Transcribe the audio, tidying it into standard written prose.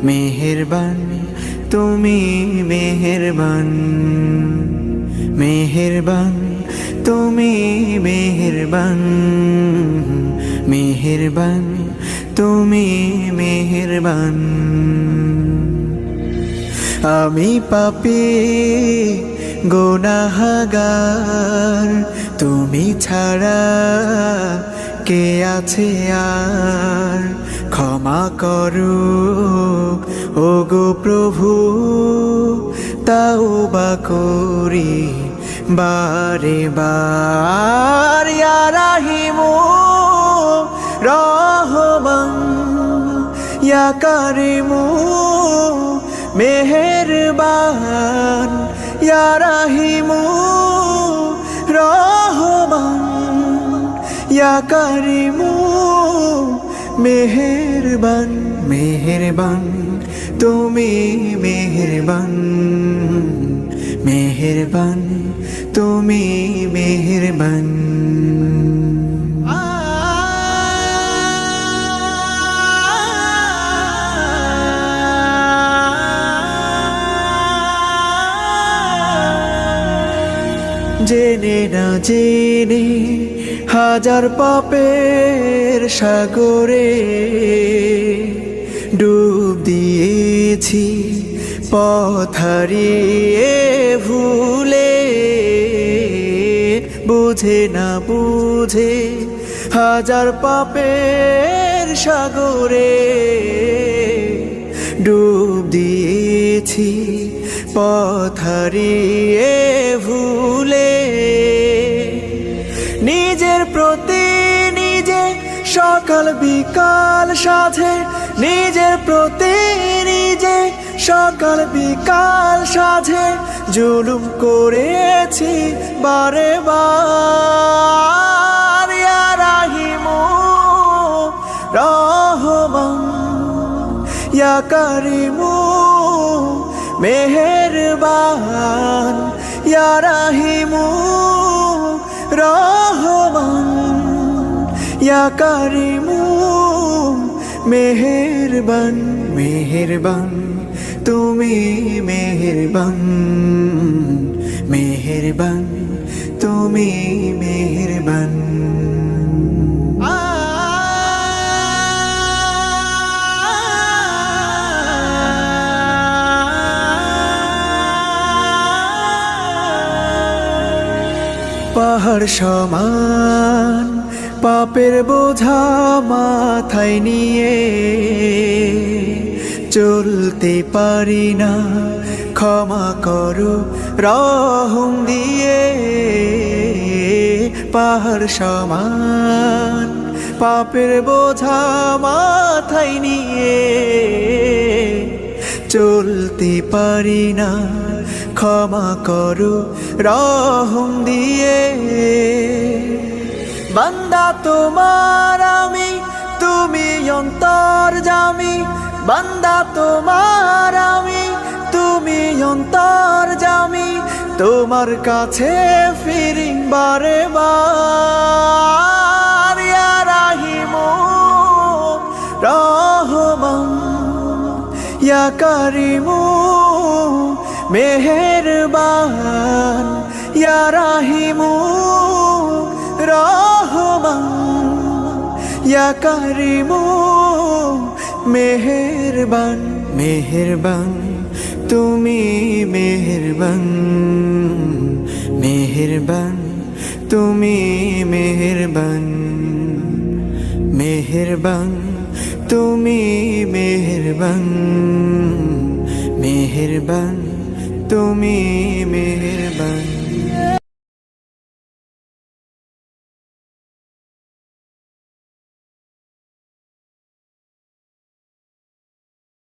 মেহেরবান তুমি মেহেরবান, মেহেরবান তুমি মেহেরবান, মেহেরবান তুমি মেহেরবান। আমি পাপী গুনাহগার, তুমি ছাড়া কে আছে আর? ক্ষমা করো ওগো প্রভু, তাওবা করি বারে বার। ইয়া রাহিমু রহমান, ইয়া কারিমু মেহেরবান, ইয়া রাহিমু রহমান, ইয়া কারিমু মেহেরবান। মেহেরবান তুমি মেহেরবান, মেহেরবান তুমি মেহেরবান। জেনে না জেনে হাজার পাপের সাগরে ডুব দিয়েছি, পথ হারিয়ে ভুলে। বুঝে না বুঝে হাজার পাপের সাগরে ডুব দিয়েছি, পথ হারিয়ে ভুলে। নিজের প্রতি নিজে সকাল বিকাল সাধে, নিজের প্রতি নিজে সকাল বিকাল সাধে জুলুম করেছি বারে বার। ইয়া রাহিমু রহমান, ইয়া কারিমু মেহেরবান, ইয়া রাহিমু রহমান, ইয়া কারিমু মেহেরবান। মেহেরবান তুমি মেহেরবান, মেহেরবান তুমি মেহেরবান। পাহাড় সমান পাপের বোঝা মাথায় নিয়ে চলতে পারি না, ক্ষমা করো রহম দিয়ে। পাহাড় সমান পাপের বোঝা মাথায় নিয়ে চলতে পারি না, ক্ষমা করো রহম দিয়ে। বান্দা তোমার আমি, তুমি অন্তর্যামী। বান্দা তোমার আমি, তুমি অন্তর্যামী। তোমার কাছে ফিরি বারে বার। ইয়া রাহিমু রহমান, ইয়া কারিমু মেহেরবান, ইয়া রাহিমু রহমান, ইয়া কারিমু মেহেরবান। মেহেরবান তুমি মেহেরবান, মেহেরবান তুমি মেহেরবান, মেহেরবান তুমি মেহেরবান, মেহেরবান তুমি মেহেরবান।